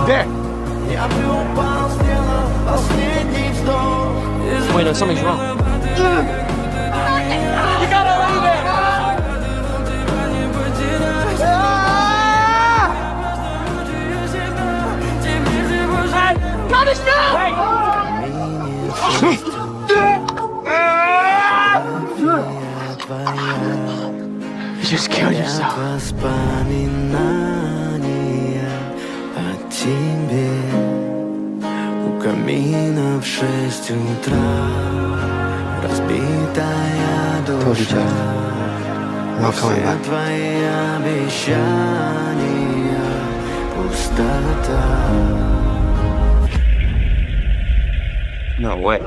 There. Wait, no, something's wrong. You gotta leave it! Got his You just killed yourself. У камина в 6 утра разбитая душа. Все твои обещания пустота. No way.